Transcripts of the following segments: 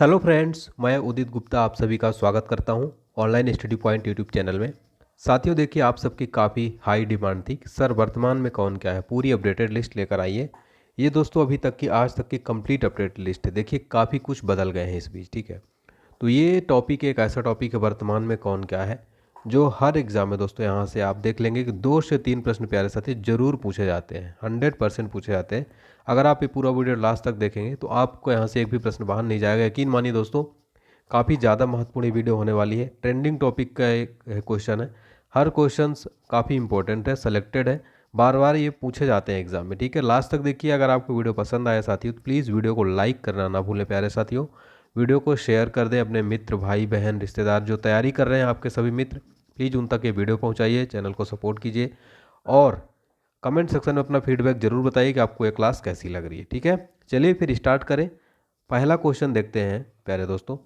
Hello friends, मैं उदित गुप्ता आप सभी का स्वागत करता हूं online study point YouTube channel में। साथियों देखिए, आप सबकी काफ़ी हाई डिमांड थी कि सर वर्तमान में कौन क्या है, पूरी अपडेटेड लिस्ट लेकर आइए। ये दोस्तों अभी तक की आज तक की कंप्लीट अपडेटेड लिस्ट है। देखिए काफ़ी कुछ बदल गए हैं इस बीच, ठीक है। तो ये टॉपिक एक ऐसा टॉपिक है वर्तमान में कौन क्या है, जो हर एग्जाम में दोस्तों यहाँ से आप देख लेंगे कि 2 से 3 प्रश्न प्यारे साथी जरूर पूछे जाते हैं, 100% पूछे जाते हैं। अगर आप ये पूरा वीडियो लास्ट तक देखेंगे तो आपको यहाँ से एक भी प्रश्न बाहर नहीं जाएगा। यकीन मानिए दोस्तों, काफ़ी ज़्यादा महत्वपूर्ण वीडियो होने वाली है। ट्रेंडिंग टॉपिक का एक क्वेश्चन है। हर क्वेश्चन काफ़ी इंपॉर्टेंट है, सेलेक्टेड है, बार बार ये पूछे जाते हैं एग्जाम में, ठीक है। लास्ट तक देखिए। अगर आपको वीडियो पसंद आया साथियों तो प्लीज़ वीडियो को लाइक करना ना भूलें प्यारे साथियों। वीडियो को शेयर कर दें अपने मित्र, भाई बहन, रिश्तेदार जो तैयारी कर रहे हैं, आपके सभी मित्र, प्लीज़ उन तक ये वीडियो पहुंचाइए। चैनल को सपोर्ट कीजिए और कमेंट सेक्शन में अपना फीडबैक जरूर बताइए कि आपको ये क्लास कैसी लग रही है, ठीक है। चलिए फिर स्टार्ट करें। पहला क्वेश्चन देखते हैं प्यारे दोस्तों।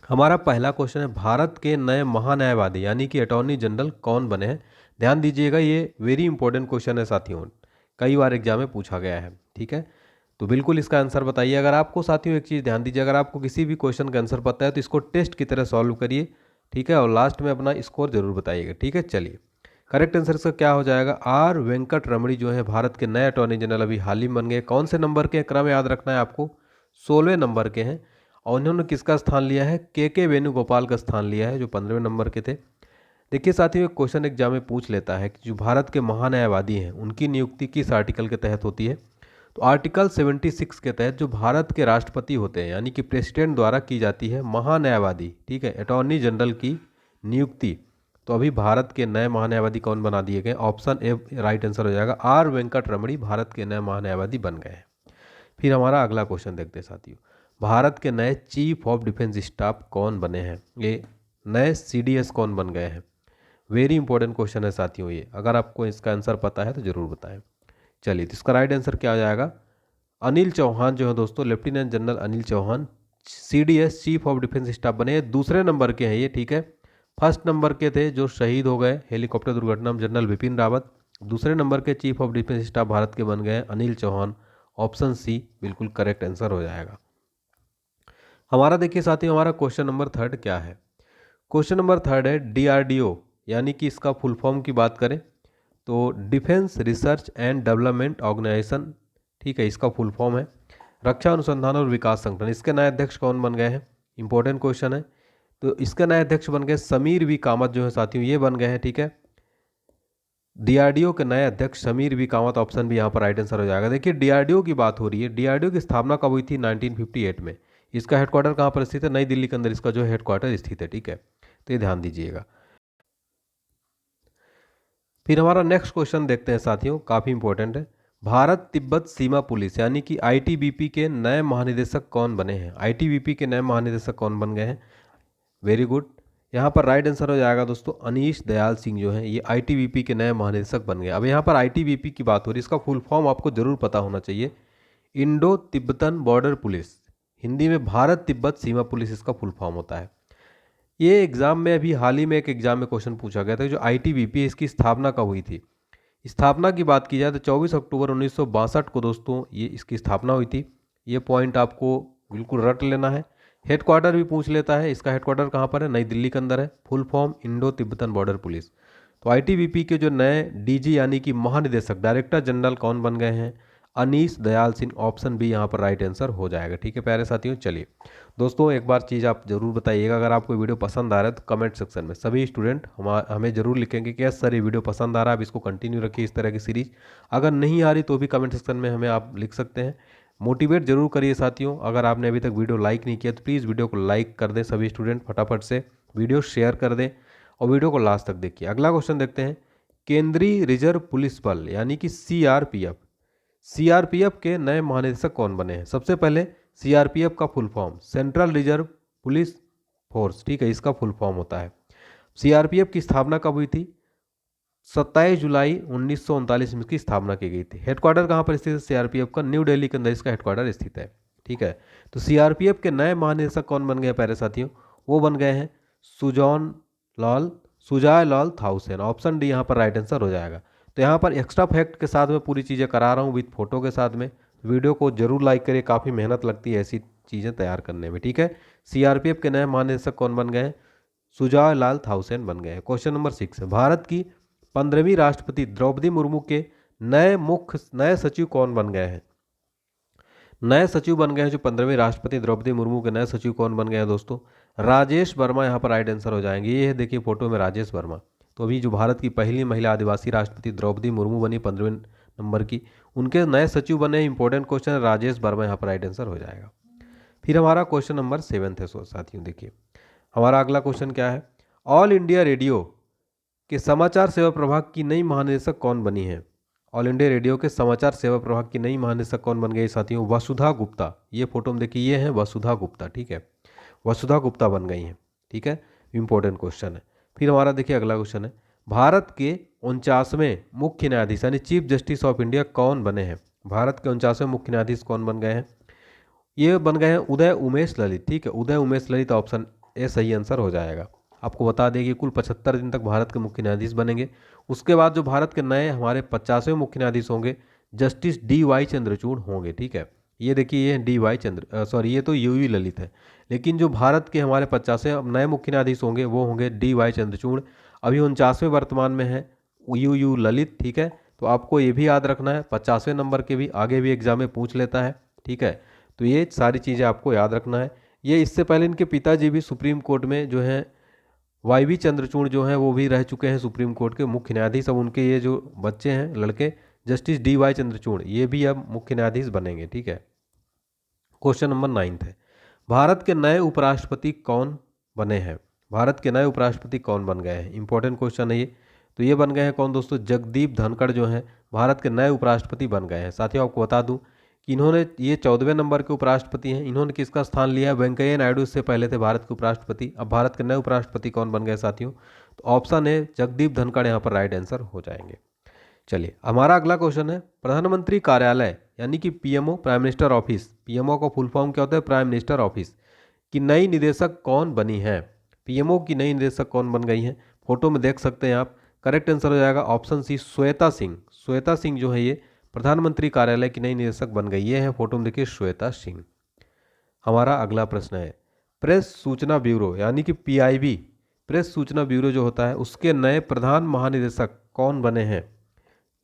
हमारा पहला क्वेश्चन है, भारत के नए महान्यायवादी यानी कि अटॉर्नी जनरल कौन बने हैं। ध्यान दीजिएगा, ये वेरी इंपॉर्टेंट क्वेश्चन है साथियों, कई बार एग्जाम में पूछा गया है, ठीक है। तो बिल्कुल इसका आंसर बताइए। अगर आपको साथियों एक चीज़ ध्यान दीजिए, अगर आपको किसी भी क्वेश्चन का आंसर पता है तो इसको टेस्ट की तरह सॉल्व करिए, ठीक है, और लास्ट में अपना स्कोर जरूर बताइएगा, ठीक है। चलिए, करेक्ट आंसर इसका क्या हो जाएगा, आर वेंकट रमणी जो है भारत के नए अटॉर्नी जनरल अभी हाल ही में बन गए। कौन से नंबर के क्रम याद रखना है आपको, 16वें नंबर के हैं। और उन्होंने किसका स्थान लिया है, के वेणुगोपाल का स्थान लिया है जो 15वें नंबर के थे। देखिए साथियों, एक क्वेश्चन एग्जाम में पूछ लेता है कि जो भारत के महान्यायवादी हैं उनकी नियुक्ति किस आर्टिकल के तहत होती है। तो आर्टिकल 76 के तहत जो भारत के राष्ट्रपति होते हैं यानी कि प्रेसिडेंट द्वारा की जाती है महान्यायवादी, ठीक है, अटॉर्नी जनरल की नियुक्ति। तो अभी भारत के नए महान्यायवादी कौन बना दिए गए, ऑप्शन ए राइट आंसर हो जाएगा, आर वेंकट रमणी भारत के नए महान्यायवादी बन गए हैं। फिर हमारा अगला क्वेश्चन देखते हैं साथियों, भारत के नए चीफ ऑफ डिफेंस स्टाफ कौन बने हैं, ये नए सीडीएस कौन बन गए हैं। वेरी इंपॉर्टेंट क्वेश्चन है साथियों ये, अगर आपको इसका आंसर पता है तो जरूर बताएं। चलिए, तो इसका राइट आंसर क्या हो जाएगा, अनिल चौहान जो है दोस्तों, lieutenant general Anil Chauhan CDS chief of defence staff बने। दूसरे नंबर के हैं ये, ठीक है। फर्स्ट नंबर के थे जो शहीद हो गए हेलीकॉप्टर दुर्घटना में, जनरल बिपिन रावत। दूसरे नंबर के chief of defence staff Bharat के बन गए अनिल चौहान। ऑप्शन सी बिल्कुल करेक्ट आंसर हो जाएगा हमारा। देखिए साथियों, हमारा क्वेश्चन नंबर थर्ड क्या है। क्वेश्चन नंबर थर्ड है डीआरडीओ, यानी कि इसका फुल फॉर्म की बात करें तो defence research and development organisation, ठीक है, इसका फुल फॉर्म है रक्षा अनुसंधान और विकास संगठन। इसके नए अध्यक्ष कौन बन गए हैं, इंपॉर्टेंट क्वेश्चन है। तो इसके नए अध्यक्ष बन गए समीर वी कामत जो है साथियों, ये बन गए हैं, ठीक है। डीआरडीओ के नए अध्यक्ष समीर वी कामत, ऑप्शन भी यहाँ पर राइट आंसर हो जाएगा। देखिए डीआरडीओ की बात हो रही है, डीआरडीओ की स्थापना कब हुई थी, 1958 में। इसका हेडक्वार्टर कहाँ पर स्थित है, नई दिल्ली के अंदर इसका जो हेडक्वार्टर स्थित है, ठीक है। तो ये ध्यान दीजिएगा। फिर हमारा नेक्स्ट क्वेश्चन देखते हैं साथियों, काफ़ी इंपॉर्टेंट है। भारत तिब्बत सीमा पुलिस यानी कि आईटीबीपी के नए महानिदेशक कौन बने हैं, आईटीबीपी के नए महानिदेशक कौन बन गए हैं। वेरी गुड, यहाँ पर राइट आंसर हो जाएगा दोस्तों अनीश दयाल सिंह जो हैं, ये आईटीबीपी के नए महानिदेशक बन गए। अब यहाँ पर आईटीबीपी की बात हो रही है, इसका फुल फॉर्म आपको जरूर पता होना चाहिए, Indo Tibetan border police, Hindi में भारत तिब्बत सीमा पुलिस इसका फुल फॉर्म होता है। ये एग्जाम में अभी हाल ही में एक एग्जाम में क्वेश्चन पूछा गया था, जो आईटीबीपी है इसकी स्थापना कब हुई थी। स्थापना की बात की जाए तो 24 अक्टूबर 1962 को दोस्तों ये इसकी स्थापना हुई थी। ये पॉइंट आपको बिल्कुल रट लेना है। हेडक्वार्टर भी पूछ लेता है, इसका हेडक्वार्टर कहाँ पर है, नई दिल्ली के अंदर है। Full form Indo Tibetan border police. तो आईटीबीपी के जो नए डीजी यानी कि महानिदेशक, डायरेक्टर जनरल कौन बन गए हैं, अनीश दयाल सिंह। ऑप्शन बी यहाँ पर राइट आंसर हो जाएगा, ठीक है प्यारे साथियों। चलिए दोस्तों, एक बार चीज़ आप जरूर बताइएगा, अगर आपको वीडियो पसंद आ रहा है तो कमेंट सेक्शन में सभी स्टूडेंट हमें जरूर लिखेंगे कि यस सर ये वीडियो पसंद आ रहा है, आप इसको कंटिन्यू रखिए इस तरह की सीरीज। अगर नहीं आ रही तो भी कमेंट सेक्शन में हमें आप लिख सकते हैं। मोटिवेट जरूर करिए साथियों। अगर आपने अभी तक वीडियो लाइक नहीं किया तो प्लीज़ वीडियो को लाइक कर दें सभी स्टूडेंट, फटाफट से वीडियो शेयर कर दें और वीडियो को लास्ट तक देखिए। अगला क्वेश्चन देखते हैं, केंद्रीय रिजर्व पुलिस बल यानी कि सीआरपीएफ, सीआरपीएफ के नए महानिदेशक कौन बने हैं। सबसे पहले सीआरपीएफ का full form central reserve police force, ठीक है, इसका फुल फॉर्म होता है। सीआरपीएफ की स्थापना कब हुई थी, 27 जुलाई 1939 में इसकी स्थापना की गई थी। हेडक्वार्टर कहाँ पर स्थित है सीआरपीएफ का, न्यू दिल्ली के अंदर इसका हेडक्वार्टर स्थित है, ठीक है। तो सीआरपीएफ के नए महानिदेशक कौन बन गए प्यारे साथियों, वो बन गए हैं सुजॉन लाल सुजाय लाल थाउसेन। ऑप्शन डी यहाँ पर राइट आंसर हो जाएगा। तो यहाँ पर एक्स्ट्रा फैक्ट के साथ मैं पूरी चीज़ें करा रहा हूँ विद फोटो के साथ में। वीडियो को जरूर लाइक करिए, काफ़ी मेहनत लगती है ऐसी चीज़ें तैयार करने में, ठीक है। सीआरपीएफ के नए महानिदेशक कौन बन गए हैं? सुजाव लाल थाउसेन बन गए हैं। क्वेश्चन नंबर 6 है, भारत की 15वीं राष्ट्रपति द्रौपदी मुर्मू के नए सचिव कौन बन गए हैं? नए सचिव बन गए हैं जो 15वीं राष्ट्रपति द्रौपदी मुर्मू के नए सचिव कौन बन गए हैं दोस्तों? राजेश वर्मा यहाँ पर राइट आंसर हो जाएंगे। ये है देखिए फोटो में राजेश वर्मा। तो अभी जो भारत की पहली महिला आदिवासी राष्ट्रपति द्रौपदी मुर्मू बनी 15वें नंबर की, उनके नए सचिव बने। इंपॉर्टेंट क्वेश्चन है, राजेश वर्मा यहाँ पर राइट आंसर हो जाएगा। फिर हमारा क्वेश्चन नंबर 7 है साथियों। देखिए हमारा अगला क्वेश्चन क्या है, ऑल इंडिया रेडियो के समाचार सेवा प्रभाग की नई महानिदेशक कौन बनी है? ऑल इंडिया रेडियो के समाचार सेवा प्रभाग की नई महानिदेशक कौन बन गई साथियों? वसुधा गुप्ता। ये फोटो में देखिए, ये है वसुधा गुप्ता, ठीक है। वसुधा गुप्ता बन गई हैं, ठीक है। इंपॉर्टेंट क्वेश्चन है। फिर हमारा देखिए अगला क्वेश्चन है, भारत के 49वें मुख्य न्यायाधीश यानी चीफ जस्टिस ऑफ इंडिया कौन बने हैं? भारत के 49वें मुख्य न्यायाधीश कौन बन गए हैं? ये बन गए हैं उदय उमेश ललित, ठीक है। उदय उमेश ललित, ऑप्शन ए सही आंसर हो जाएगा। आपको बता दें कि कुल 75 दिन तक भारत के मुख्य न्यायाधीश बनेंगे। उसके बाद जो भारत के नए हमारे 50वें मुख्य न्यायाधीश होंगे, जस्टिस डी.वाई. चंद्रचूड़ होंगे, ठीक है। ये देखिए, ये डी.वाई. सॉरी, ये तो यू.यू. ललित है। लेकिन जो भारत के हमारे 50वें नए मुख्य न्यायाधीश होंगे वो होंगे डी.वाई. चंद्रचूड़। अभी 49वें वर्तमान में है यू.यू. ललित, ठीक है। तो आपको ये भी याद रखना है, 50वें नंबर के भी आगे भी एग्जाम में पूछ लेता है, ठीक है। तो ये सारी चीज़ें आपको याद रखना है। ये इससे पहले इनके पिताजी भी सुप्रीम कोर्ट में जो हैं वाई.वी. चंद्रचूड़ जो हैं वो भी रह चुके हैं सुप्रीम कोर्ट के मुख्य न्यायाधीश। अब उनके ये जो बच्चे हैं लड़के, जस्टिस डी.वाई. चंद्रचूड़, ये भी अब मुख्य न्यायाधीश बनेंगे, ठीक है। क्वेश्चन नंबर 9 है, भारत के नए उपराष्ट्रपति कौन बने हैं? भारत के नए उपराष्ट्रपति कौन बन गए हैं? इंपॉर्टेंट क्वेश्चन है ये। तो ये बन गए हैं कौन दोस्तों? जगदीप धनखड़ जो हैं भारत के नए उपराष्ट्रपति बन गए हैं। साथियों आपको बता दूं कि इन्होंने, ये 14वें नंबर के उपराष्ट्रपति हैं। इन्होंने किसका स्थान लिया है? वेंकैया नायडू इससे पहले थे भारत के उपराष्ट्रपति। अब भारत के नए उपराष्ट्रपति कौन बन गए साथियों? तो ऑप्शन है जगदीप धनखड़ यहाँ पर राइट आंसर हो जाएंगे। चलिए हमारा अगला क्वेश्चन है, प्रधानमंत्री कार्यालय यानी कि PMO, prime minister office, PMO का फुल फॉर्म क्या होता है? प्राइम मिनिस्टर ऑफिस की नई निदेशक कौन बनी है? पीएमओ की नई निदेशक कौन बन गई हैं? फोटो में देख सकते हैं आप। करेक्ट आंसर हो जाएगा ऑप्शन सी, श्वेता सिंह। श्वेता सिंह जो है ये प्रधानमंत्री कार्यालय की नई निदेशक बन गई। ये है फोटो में देखिए श्वेता सिंह। हमारा अगला प्रश्न है, प्रेस सूचना ब्यूरो यानी कि पीआईबी, प्रेस सूचना ब्यूरो जो होता है उसके नए प्रधान महानिदेशक कौन बने हैं?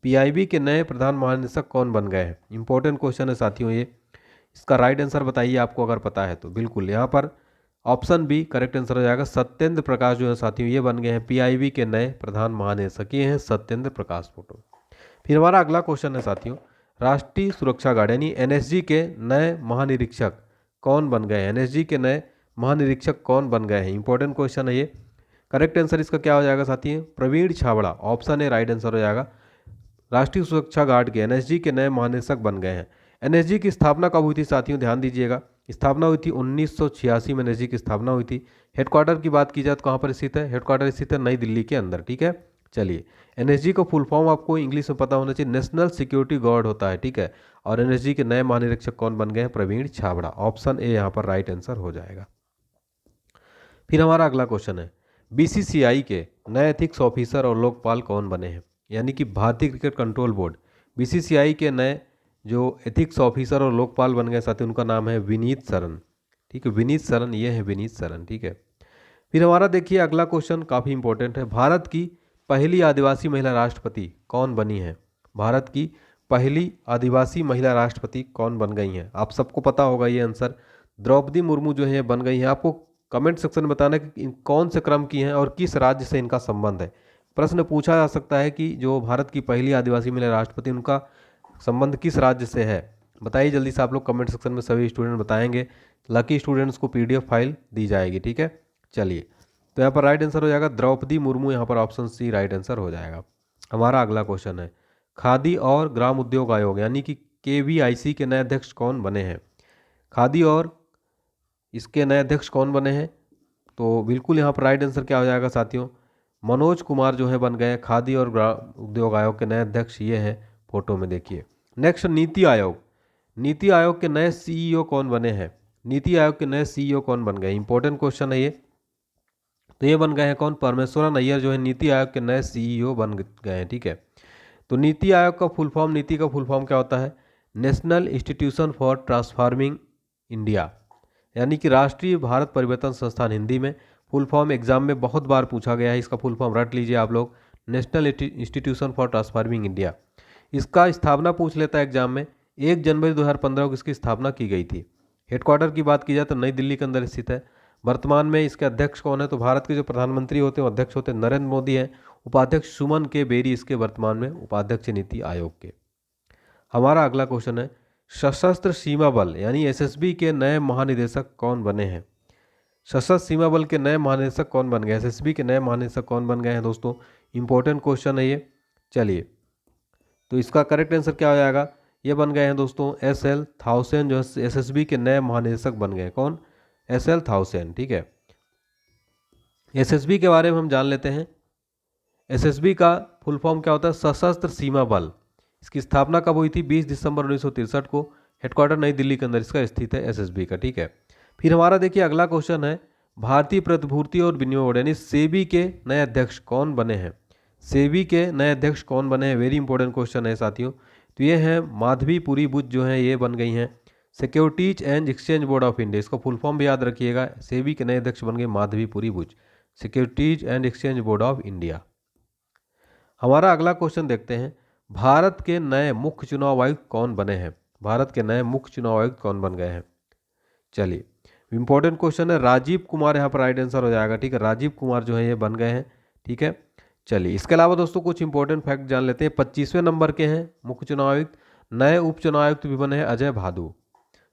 पीआईबी के नए प्रधान महानिदेशक कौन बन गए हैं? इंपॉर्टेंट क्वेश्चन है साथियों ये। इसका राइट आंसर बताइए आपको अगर पता है तो। बिल्कुल, यहाँ पर ऑप्शन बी करेक्ट आंसर हो जाएगा। सत्येंद्र प्रकाश जो है साथियों ये बन गए हैं पीआईबी के नए प्रधान महानिदेशक। ये हैं सत्येंद्र प्रकाश। फोटो। फिर हमारा अगला क्वेश्चन है साथियों, राष्ट्रीय सुरक्षा गार्ड यानी एनएसजी के नए महानिरीक्षक कौन बन गए हैं? एनएसजी के नए महानिरीक्षक कौन बन गए हैं? इंपॉर्टेंट क्वेश्चन है ये। करेक्ट आंसर इसका क्या हो जाएगा साथियों? Praveen Chhabra, option a right answer हो जाएगा। राष्ट्रीय सुरक्षा गार्ड के एनएसजी के नए महानिदेशक बन गए हैं। एनएसजी की स्थापना कब हुई थी साथियों? ध्यान दीजिएगा, स्थापना हुई थी 1986 में एनएसजी की स्थापना हुई थी। हेडक्वार्टर की बात की जाए तो कहाँ पर स्थित है? हेडक्वार्टर स्थित है नई दिल्ली के अंदर, ठीक है। चलिए, एनएसजी का फुल फॉर्म आपको इंग्लिश में पता होना चाहिए, नेशनल सिक्योरिटी गार्ड होता है, ठीक है। और एनएसजी के नए महानिरीक्षक कौन बन गए हैं? प्रवीण छाबड़ा। ऑप्शन ए यहाँ पर राइट आंसर हो जाएगा। फिर हमारा अगला क्वेश्चन है, बीसीसीआई के नए एथिक्स ऑफिसर और लोकपाल कौन बने हैं? यानी कि भारतीय क्रिकेट कंट्रोल बोर्ड, बीसीसीआई के नए जो एथिक्स ऑफिसर और लोकपाल बन गए साथी, उनका नाम है विनीत सरन, ठीक है। विनीत सरन, ये है विनीत सरन, ठीक है। फिर हमारा देखिए अगला क्वेश्चन काफ़ी इंपॉर्टेंट है, भारत की पहली आदिवासी महिला राष्ट्रपति कौन बनी है? भारत की पहली आदिवासी महिला राष्ट्रपति कौन बन गई हैं? आप सबको पता होगा ये आंसर, द्रौपदी मुर्मू जो है बन गई हैं। आपको कमेंट सेक्शन में बताना कि कौन से क्रम की हैं और किस राज्य से इनका संबंध है। प्रश्न पूछा जा सकता है कि जो भारत की पहली आदिवासी महिला राष्ट्रपति उनका संबंध किस राज्य से है? बताइए जल्दी से आप लोग कमेंट सेक्शन में, सभी स्टूडेंट बताएंगे। लकी स्टूडेंट्स को पीडीएफ फाइल दी जाएगी, ठीक है। चलिए, तो यहाँ पर राइट आंसर हो जाएगा द्रौपदी मुर्मू, यहाँ पर ऑप्शन सी राइट आंसर हो जाएगा। हमारा अगला क्वेश्चन है, खादी और ग्राम उद्योग आयोग यानी कि केवीआईसी के नए अध्यक्ष कौन बने हैं? खादी और इसके नए अध्यक्ष कौन बने हैं? तो बिल्कुल यहाँ पर राइट आंसर क्या हो जाएगा साथियों? मनोज कुमार जो है बन गए खादी और ग्राम उद्योग आयोग के नए अध्यक्ष, ये हैं फोटो में देखिए। नेक्स्ट, नीति आयोग, नीति आयोग के नए सीईओ कौन बने हैं? नीति आयोग के नए सीईओ कौन बन गए? इंपॉर्टेंट क्वेश्चन है ये। तो ये बन गए हैं कौन? परमेश्वरन अय्यर जो है नीति आयोग के नए सीईओ बन गए हैं, ठीक है। तो नीति आयोग का फुल फॉर्म, नीति का फुल फॉर्म क्या होता है? National institution for transforming India, यानी कि राष्ट्रीय भारत परिवर्तन संस्थान हिंदी में। फुल फॉर्म एग्जाम में बहुत बार पूछा गया है, इसका फुल फॉर्म रट लीजिए आप लोग, national institution for transforming India. इसका स्थापना पूछ लेता है एग्जाम में, 1 जनवरी 2015 को इसकी स्थापना की गई थी। हेडक्वार्टर की बात की जाए तो नई दिल्ली के अंदर स्थित है। वर्तमान में इसके अध्यक्ष कौन है, तो भारत के जो प्रधानमंत्री होते हैं अध्यक्ष होते हैं नरेंद्र मोदी हैं। उपाध्यक्ष सुमन के बेरी इसके वर्तमान में उपाध्यक्ष नीति आयोग के। हमारा अगला क्वेश्चन है, सशस्त्र सीमा बल यानी एसएसबी के नए महानिदेशक कौन बने हैं। सशस्त्र सीमा बल के नए महानिदेशक कौन बन गए, एसएसबी के नए महानिदेशक कौन बन गए हैं दोस्तों, इंपॉर्टेंट क्वेश्चन है ये। चलिए, तो इसका करेक्ट आंसर क्या हो जाएगा, ये बन गए हैं दोस्तों एसएल थाउसेन, जो एसएसबी के नए महानिदेशक बन गए। कौन, एसएल थाउसेन, ठीक है। एसएसबी के बारे में हम जान लेते हैं। एसएसबी का फुल फॉर्म क्या होता है, सशस्त्र सीमा बल। इसकी स्थापना कब हुई थी, 20 दिसंबर 1963 को। हेडक्वार्टर नई दिल्ली के अंदर इसका स्थित है एसएसबी का, ठीक है। फिर हमारा देखिए अगला क्वेश्चन है, भारतीय प्रतिभूति और विनिमय बोर्ड यानी सेबी के नए अध्यक्ष कौन बने हैं। सेबी के नए अध्यक्ष कौन बने हैं, वेरी इंपॉर्टेंट क्वेश्चन है साथियों। तो ये हैं माधवी पुरी बुच जो हैं ये बन गई हैं। Securities and exchange board of India, इसका फुल फॉर्म भी याद रखिएगा, सेबी के नए अध्यक्ष बन गए Madhabi Puri Buch, securities and exchange board of India. हमारा अगला क्वेश्चन देखते हैं, भारत के नए मुख्य चुनाव आयुक्त कौन बने हैं। भारत के नए मुख्य चुनाव आयुक्त कौन बन गए हैं। चलिए, इंपॉर्टेंट क्वेश्चन है, राजीव कुमार यहाँ पर राइट आंसर हो जाएगा, ठीक है। राजीव कुमार जो है ये बन गए हैं, ठीक है। चलिए, इसके अलावा दोस्तों कुछ इंपॉर्टेंट फैक्ट जान लेते हैं। 25वें नंबर के हैं मुख्य चुनाव आयुक्त, नए उप चुनाव आयुक्त भी बने हैं अजय भादु।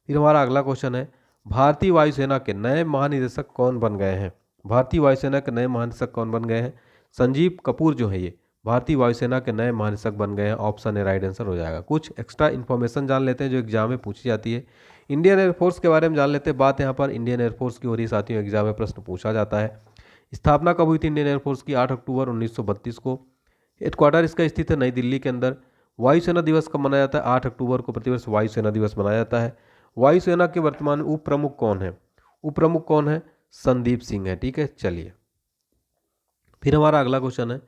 फिर हमारा अगला क्वेश्चन है, भारतीय वायुसेना के नए महानिदेशक कौन बन गए हैं। भारतीय वायुसेना के नए महानिदेशक कौन बन गए हैं, संजीव कपूर जो है ये भारतीय वायुसेना के नए महानिदेशक बन गए हैं। ऑप्शन ए राइट आंसर हो जाएगा। कुछ एक्स्ट्रा इन्फॉर्मेशन जान लेते हैं जो एग्जाम में पूछी जाती है। इंडियन एयरफोर्स के बारे में जान लेते हैं। बात यहाँ पर इंडियन एयरफोर्स की हो रही साथियों, एग्जाम में प्रश्न पूछा जाता है। स्थापना कब हुई थी इंडियन एयरफोर्स की, 8 अक्टूबर 1932 को। हेडक्वार्टर इसका स्थित है नई दिल्ली के अंदर। वायुसेना दिवस कब मनाया जाता है, 8 अक्टूबर को प्रतिवर्ष वायुसेना दिवस मनाया जाता है। वायुसेना के वर्तमान उप प्रमुख कौन है, उप प्रमुख कौन है, संदीप सिंह है, ठीक है। चलिए, फिर हमारा अगला क्वेश्चन है,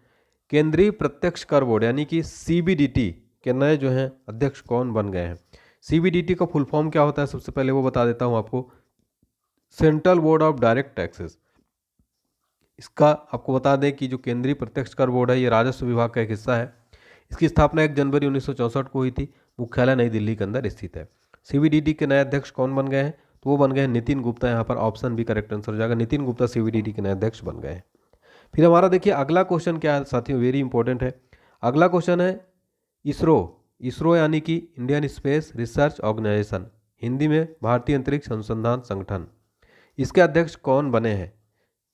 केंद्रीय प्रत्यक्ष कर बोर्ड यानी कि सीबीडीटी के नए जो हैं अध्यक्ष कौन बन गए हैं। सीबीडीटी का फुल फॉर्म क्या होता है, सबसे पहले वो बता देता हूं आपको, central board of direct taxes. इसका आपको बता दें कि जो केंद्रीय प्रत्यक्ष कर बोर्ड है ये राजस्व विभाग का एक हिस्सा है। इसकी स्थापना 1 जनवरी 1964 को हुई थी। मुख्यालय नई दिल्ली के अंदर स्थित है। सीबीडीटी के नए अध्यक्ष कौन बन गए हैं, तो वो बन गए हैं नितिन गुप्ता। यहाँ पर ऑप्शन भी करेक्ट आंसर हो जाएगा, नितिन गुप्ता सीबीडीटी के नए अध्यक्ष बन गए हैं। फिर हमारा देखिए अगला क्वेश्चन क्या है साथियों, वेरी इंपॉर्टेंट है। अगला क्वेश्चन है इसरो। इसरो यानी कि Indian space research organisation, Hindi में भारतीय अंतरिक्ष अनुसंधान संगठन। इसके अध्यक्ष कौन बने हैं,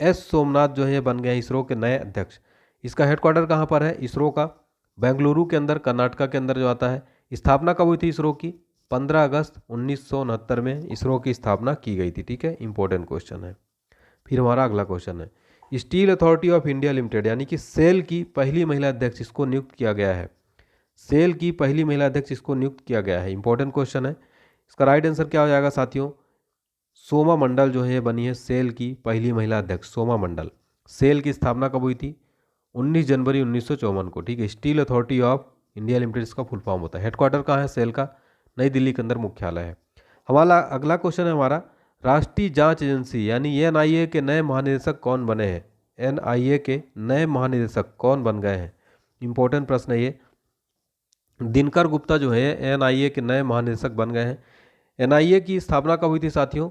एस सोमनाथ जो है बन गए हैं इसरो के नए अध्यक्ष। इसका हेडक्वार्टर कहाँ पर है, इसरो का बेंगलुरु के अंदर, कर्नाटका के अंदर जो आता है। स्थापना कब हुई थी इसरो की, 15 अगस्त 1969 में इसरो की स्थापना की गई थी, ठीक है। इंपॉर्टेंट क्वेश्चन है। फिर हमारा अगला क्वेश्चन है, steel authority of India limited यानी कि सेल की पहली महिला अध्यक्ष इसको नियुक्त किया गया है। सेल की पहली महिला अध्यक्ष इसको नियुक्त किया गया है, इंपॉर्टेंट क्वेश्चन है। इसका राइट आंसर क्या हो जाएगा साथियों, सोमा मंडल जो है बनी है सेल की पहली महिला अध्यक्ष, सोमा मंडल। सेल की स्थापना कब हुई थी, 19 जनवरी 1954 को, ठीक है। Steel authority of India limited इसका फुल फॉर्म होता है। हेडक्वार्टर कहाँ है सेल का, नई दिल्ली के अंदर मुख्यालय है। हमारा अगला क्वेश्चन है हमारा, राष्ट्रीय जांच एजेंसी यानी एनआईए के नए महानिदेशक कौन बने हैं। एनआईए के नए महानिदेशक कौन बन गए हैं, इंपॉर्टेंट प्रश्न है ये। दिनकर गुप्ता जो है एनआईए के नए महानिदेशक बन गए हैं। एनआईए की स्थापना कब हुई थी साथियों,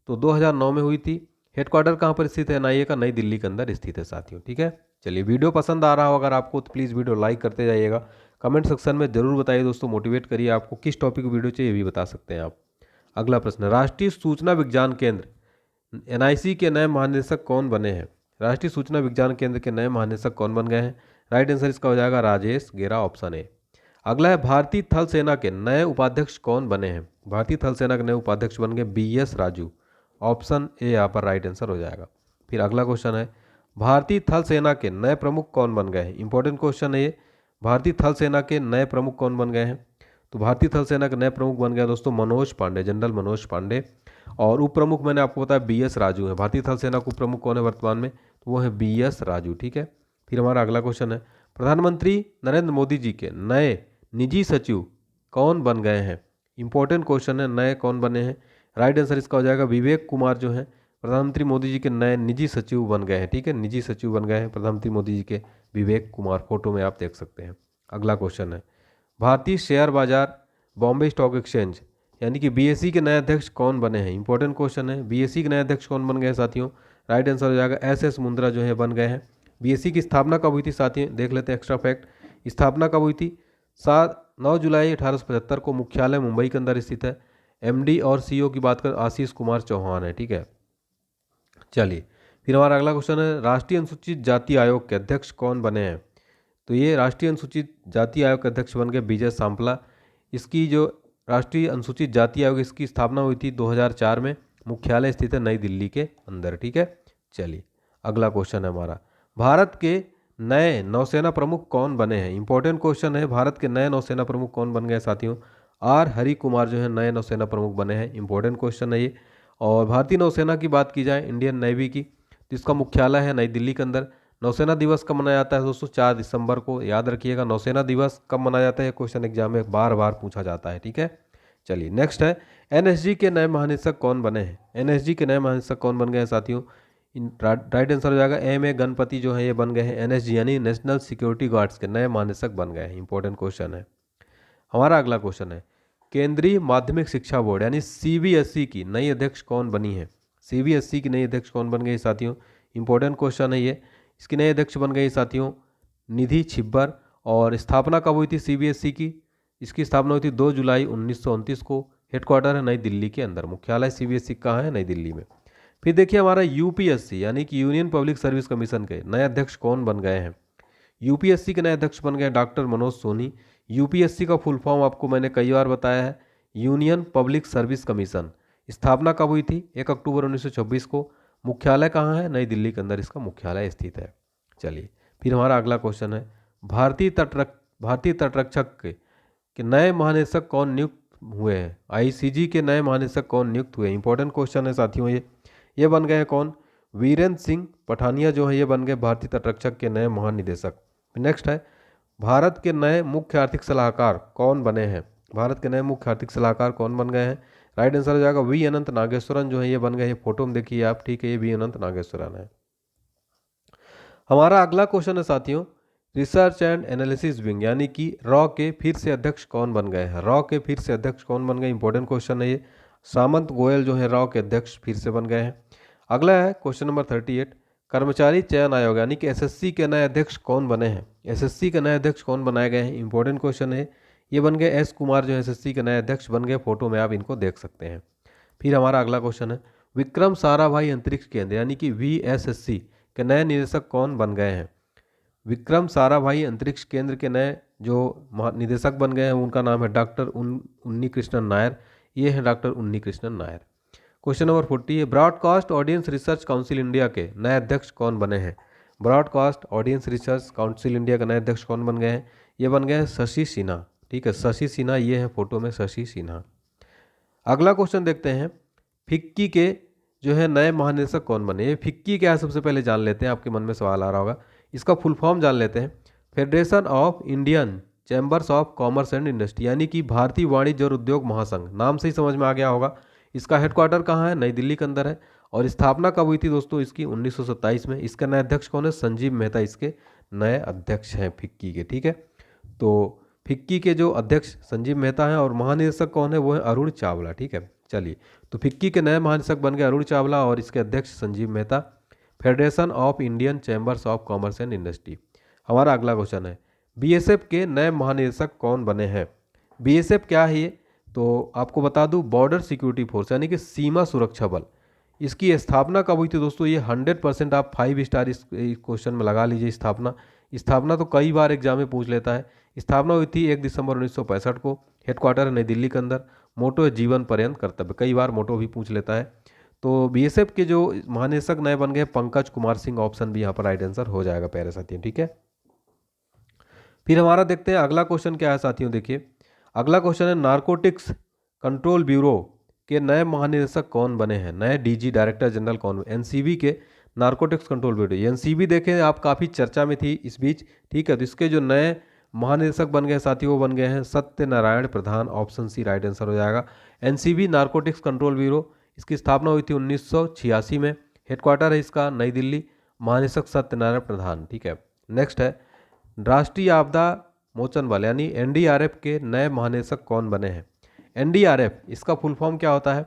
तो 2009 में हुई थी। हेडक्वार्टर कहाँ पर स्थित है एनआईए का, नई दिल्ली के अंदर स्थित है साथियों, ठीक है। चलिए, वीडियो पसंद आ रहा हो अगर आपको तो प्लीज़ वीडियो लाइक करते जाइएगा। कमेंट सेक्शन में जरूर बताइए दोस्तों, मोटिवेट करिए। आपको किस टॉपिक की वीडियो चाहिए ये भी बता सकते हैं आप। अगला प्रश्न, राष्ट्रीय सूचना विज्ञान केंद्र एनआईसी के नए महानिदेशक कौन बने हैं। राष्ट्रीय सूचना विज्ञान केंद्र के नए महानिदेशक कौन बन गए हैं, राइट आंसर इसका हो जाएगा राजेश गेरा, ऑप्शन ए। अगला है, भारतीय थल सेना के नए उपाध्यक्ष कौन बने हैं। भारतीय थल सेना के नए उपाध्यक्ष बन गए BS राजू, ऑप्शन ए यहाँ पर राइट आंसर हो जाएगा। फिर अगला क्वेश्चन है, भारतीय थल सेना के नए प्रमुख कौन बन गए हैं, इंपॉर्टेंट क्वेश्चन है ये। भारतीय थल सेना के नए प्रमुख कौन बन गए हैं, तो भारतीय थल सेना के नए प्रमुख बन गया दोस्तों मनोज पांडे, जनरल मनोज पांडे। और उप प्रमुख मैंने आपको बताया BS राजू है। भारतीय थल सेना के उप प्रमुख कौन है वर्तमान में, तो वो है BS राजू, ठीक है। फिर हमारा अगला क्वेश्चन है, प्रधानमंत्री नरेंद्र मोदी जी के नए निजी सचिव कौन बन गए हैं, इंपॉर्टेंट क्वेश्चन है, नए कौन बने हैं। राइट आंसर इसका हो जाएगा विवेक कुमार जो है प्रधानमंत्री मोदी जी के नए निजी सचिव बन गए हैं। ठीक है, निजी सचिव बन गए हैं प्रधानमंत्री मोदी जी के विवेक कुमार, फोटो में आप देख सकते हैं। अगला क्वेश्चन है, भारतीय शेयर बाजार बॉम्बे स्टॉक एक्सचेंज यानी कि बीएसई के नए अध्यक्ष कौन बने हैं? इंपॉर्टेंट क्वेश्चन है, बीएसई के नए अध्यक्ष कौन बन गए हैं साथियों? राइट आंसर हो जाएगा एस मुंद्रा जो है बन गए हैं। बीएसई की स्थापना कब हुई थी साथियों? देख लेते हैं एक्स्ट्रा फैक्ट, स्थापना कब हुई थी? 9 जुलाई 1875 को, मुख्यालय मुंबई के अंदर स्थित है। एमडी और सीईओ की बात कर आशीष कुमार चौहान है। ठीक है, चलिए फिर हमारा अगला क्वेश्चन है, राष्ट्रीय अनुसूचित जाति आयोग के अध्यक्ष कौन बने हैं? तो ये राष्ट्रीय अनुसूचित जाति आयोग के अध्यक्ष बन गए विजय सांपला। इसकी जो राष्ट्रीय अनुसूचित जाति आयोग इसकी स्थापना हुई थी 2004 में, मुख्यालय स्थित है नई दिल्ली के अंदर। ठीक है, चलिए अगला क्वेश्चन है हमारा, भारत के नए नौसेना प्रमुख कौन बने हैं? इंपॉर्टेंट क्वेश्चन है, भारत के नए नौसेना प्रमुख कौन बन गए साथियों? आर हरि कुमार जो है नए नौसेना प्रमुख बने हैं। इंपॉर्टेंट क्वेश्चन है ये। और भारतीय नौसेना की बात की जाए, इंडियन नेवी की, तो इसका मुख्यालय है नई दिल्ली के अंदर। नौसेना दिवस कब मनाया जाता है दोस्तों? 4 दिसंबर को, याद रखिएगा। नौसेना दिवस कब मनाया जाता है, क्वेश्चन एग्जाम में बार बार पूछा जाता है। ठीक है, चलिए नेक्स्ट है, एनएसजी के नए महानिदेशक कौन बने हैं? एनएसजी के नए महानिदेशक कौन बन गए हैं साथियों? राइट आंसर हो जाएगा ए गणपति जो है ये बन गए हैं एनएसजी यानी नेशनल सिक्योरिटी गार्ड्स के नए महानिदेशक बन गए हैं। इंपॉर्टेंट क्वेश्चन है। हमारा अगला क्वेश्चन है, केंद्रीय माध्यमिक शिक्षा बोर्ड यानी सीबीएसई की नई अध्यक्ष कौन बनी है? सीबीएसई की नई अध्यक्ष कौन बन गई साथियों? इंपॉर्टेंट क्वेश्चन है ये। इसकी नई अध्यक्ष बन गई साथियों निधि छिब्बर। और स्थापना कब हुई थी सीबीएसई की? इसकी स्थापना हुई थी 2 जुलाई 1929 को। हेडक्वार्टर है नई दिल्ली के अंदर। मुख्यालय सीबीएसई कहाँ है? नई दिल्ली में। फिर देखिए हमारा यूपीएससी यानी कि यूनियन पब्लिक सर्विस कमीशन के नए अध्यक्ष कौन बन गए हैं? यूपीएससी के नए अध्यक्ष बन गए डॉक्टर मनोज सोनी। यूपीएससी का फुल फॉर्म आपको मैंने कई बार बताया है, यूनियन पब्लिक सर्विस कमीशन। स्थापना कब हुई थी? 1 अक्टूबर 1926 को। मुख्यालय कहाँ है? नई दिल्ली के अंदर इसका मुख्यालय स्थित है। चलिए फिर हमारा अगला क्वेश्चन है, भारतीय तटरक्षक के नए महानिदेशक कौन नियुक्त हुए हैं? आईसीजी के नए महानिदेशक कौन नियुक्त हुए? इंपॉर्टेंट क्वेश्चन है साथियों ये बन गए हैं कौन? वीरेंद्र सिंह पठानिया जो है ये बन गए भारतीय तटरक्षक के नए महानिदेशक। नेक्स्ट है, भारत के नए मुख्य आर्थिक सलाहकार कौन बने हैं? भारत के नए मुख्य आर्थिक सलाहकार कौन बन गए हैं? राइट आंसर हो जाएगा वी अनंत नागेश्वरन जो है ये बन गए हैं। फोटो में देखिए आप। ठीक है, ये वी अनंत नागेश्वरन है। हमारा अगला क्वेश्चन है साथियों, रिसर्च एंड एनालिसिस विंग यानी कि रॉ के फिर से अध्यक्ष कौन बन गए हैं? रॉ के फिर से अध्यक्ष कौन बन गए? इंपॉर्टेंट क्वेश्चन है ये। सामंत गोयल जो है रॉ के अध्यक्ष फिर से बन गए हैं। अगला है क्वेश्चन नंबर 38, कर्मचारी चयन आयोग यानी कि एसएससी के नए अध्यक्ष कौन बने हैं? एसएससी के नए अध्यक्ष कौन बनाए गए हैं? इंपॉर्टेंट क्वेश्चन है ये। बन गए एस कुमार जो एसएससी के नए अध्यक्ष बन गए। फोटो में आप इनको देख सकते हैं। फिर हमारा अगला क्वेश्चन है, विक्रम साराभाई अंतरिक्ष केंद्र यानी कि वीएसएससी के नए निदेशक कौन बन गए हैं? विक्रम साराभाई अंतरिक्ष केंद्र के नए जो निदेशक बन गए हैं उनका नाम है डॉक्टर उन्नी कृष्णन नायर। ये है डॉक्टर उन्नी कृष्णन नायर। क्वेश्चन नंबर 40 है, broadcast audience research council India के नए अध्यक्ष कौन बने हैं? Broadcast audience research council India के नए अध्यक्ष कौन बन गए हैं? ये बन गए हैं शशि सिन्हा। ठीक है, शशि सिन्हा ये है फोटो में शशि सिन्हा। अगला क्वेश्चन देखते हैं, फिक्की के जो है नए महानिदेशक कौन बने? ये फिक्की क्या है सबसे पहले जान लेते हैं, आपके मन में सवाल आ रहा होगा। इसका फुल फॉर्म जान लेते हैं, federation of Indian chambers of commerce and industry यानी कि भारतीय वाणिज्य और उद्योग महासंघ। नाम से ही समझ में आ गया होगा। इसका हेडक्वार्टर कहाँ है? नई दिल्ली के अंदर है। और स्थापना कब हुई थी दोस्तों इसकी? 1927 में। इसका नए अध्यक्ष कौन है? संजीव मेहता इसके नए अध्यक्ष हैं फिक्की के। ठीक है, तो फिक्की के जो अध्यक्ष संजीव मेहता हैं और महानिदेशक कौन है? वो है अरुण चावला। ठीक है, चलिए तो फिक्की के नए महानिदेशक बन गए अरुण चावला और इसके अध्यक्ष Sanjeev Mehta. Federation of Indian chambers of commerce and industry. हमारा अगला क्वेश्चन है, बीएसएफ के नए महानिदेशक कौन बने हैं? बीएसएफ क्या है ये? तो आपको बता दूं, बॉर्डर सिक्योरिटी फोर्स यानी कि सीमा सुरक्षा बल। इसकी स्थापना कब हुई थी दोस्तों? ये 100% आप 5 स्टार इस क्वेश्चन में लगा लीजिए। स्थापना तो कई बार एग्जाम में पूछ लेता है। स्थापना हुई थी 1 दिसंबर 1965 को। हेडक्वार्टर है नई दिल्ली के अंदर। मोटो है जीवन पर्यंत कर्तव्य। कई बार मोटो भी पूछ लेता है। तो बीएसएफ के जो महानिदेशक नए बन गए पंकज कुमार सिंह। ऑप्शन भी यहाँ पर राइट आंसर हो जाएगा प्यारे साथियों। ठीक है, फिर हमारा देखते हैं अगला क्वेश्चन क्या है साथियों। देखिए अगला क्वेश्चन है, नारकोटिक्स कंट्रोल ब्यूरो के नए महानिदेशक कौन बने हैं? नए डीजी डायरेक्टर जनरल कौन? एनसीबी के नारकोटिक्स कंट्रोल ब्यूरो। एनसीबी देखें आप काफ़ी चर्चा में थी इस बीच। ठीक है, तो इसके जो नए महानिदेशक बन गए साथियों वो बन गए हैं सत्यनारायण प्रधान। ऑप्शन सी राइट आंसर हो जाएगा। एनसीबी नारकोटिक्स कंट्रोल ब्यूरो, इसकी स्थापना हुई थी 1986 में। हेडक्वार्टर है इसका नई दिल्ली। महानिदेशक सत्यनारायण प्रधान। ठीक है, नेक्स्ट है राष्ट्रीय आपदा मोचन बल यानी एनडीआरएफ के नए महानिदेशक कौन बने हैं। एनडीआरएफ इसका फुल फॉर्म क्या होता है?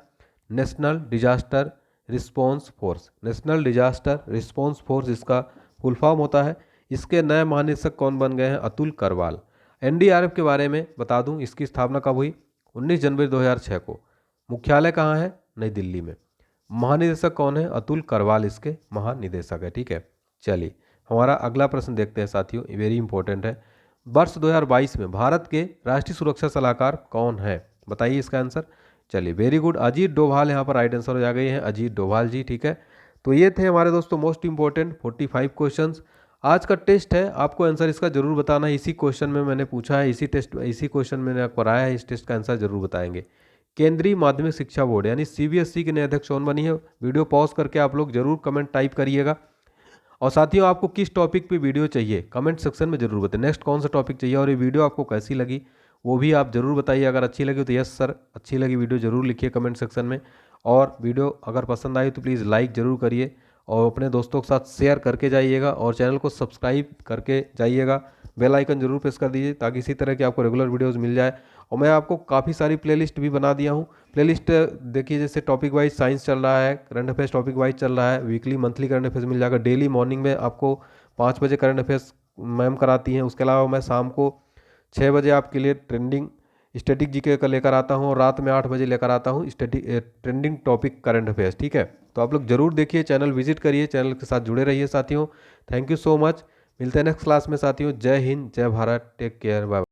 National disaster response force. National disaster response force इसका फुल फॉर्म होता है। इसके नए महानिदेशक कौन बन गए हैं? अतुल करवाल। एनडीआरएफ के बारे में बता दूं, इसकी स्थापना कब हुई? 19 जनवरी 2006 को। मुख्यालय कहाँ है? नई दिल्ली में। महानिदेशक कौन है? अतुल करवाल इसके महानिदेशक है। ठीक है, चलिए हमारा अगला प्रश्न देखते हैं साथियों, वेरी इंपॉर्टेंट है। वर्ष 2022 में भारत के राष्ट्रीय सुरक्षा सलाहकार कौन है? बताइए इसका आंसर। चलिए वेरी गुड, अजीत डोभाल यहाँ पर राइट आंसर हो जा गई है, अजीत डोभाल जी। ठीक है, तो ये थे हमारे दोस्तों मोस्ट इंपॉर्टेंट 45 क्वेश्चंस। आज का टेस्ट है, आपको आंसर इसका जरूर बताना है। इसी क्वेश्चन में मैंने पूछा है, इसी क्वेश्चन मैंने कराया है, इस टेस्ट का आंसर जरूर बताएंगे। केंद्रीय माध्यमिक शिक्षा बोर्ड यानी सीबीएसई के नए अध्यक्ष कौन बनी है? वीडियो पॉज करके आप लोग जरूर कमेंट टाइप करिएगा। और साथियों आपको किस टॉपिक पे वीडियो चाहिए कमेंट सेक्शन में जरूर बताएं। नेक्स्ट कौन सा टॉपिक चाहिए और ये वीडियो आपको कैसी लगी वो भी आप जरूर बताइए। अगर अच्छी लगी तो यस सर अच्छी लगी वीडियो जरूर लिखिए कमेंट सेक्शन में। और वीडियो अगर पसंद आई तो प्लीज़ लाइक ज़रूर करिए और अपने दोस्तों के साथ शेयर करके जाइएगा और चैनल को सब्सक्राइब करके जाइएगा। बेल आइकन जरूर प्रेस कर दीजिए ताकि इसी तरह की आपको रेगुलर वीडियोस मिल जाए। और मैं आपको काफ़ी सारी प्लेलिस्ट भी बना दिया हूँ। प्लेलिस्ट देखिए, जैसे टॉपिक वाइज साइंस चल रहा है, करंट अफेयर्स टॉपिक वाइज चल रहा है, वीकली मंथली करंट अफेयर्स मिल जाएगा। डेली मॉर्निंग में आपको 5 बजे करंट अफेयर्स मैम कराती हैं। उसके अलावा मैं शाम को 6 बजे आपके लिए ट्रेंडिंग स्टैटिक जीके का लेकर आता हूँ और रात में 8 बजे लेकर आता हूँ ट्रेंडिंग टॉपिक करंट अफेयर्स। ठीक है, तो आप लोग जरूर देखिए, चैनल विजिट करिए, चैनल के साथ जुड़े रहिए साथियों। थैंक यू सो मच, मिलते हैं नेक्स्ट क्लास में साथियों। जय हिंद, जय भारत, टेक केयर, बाय।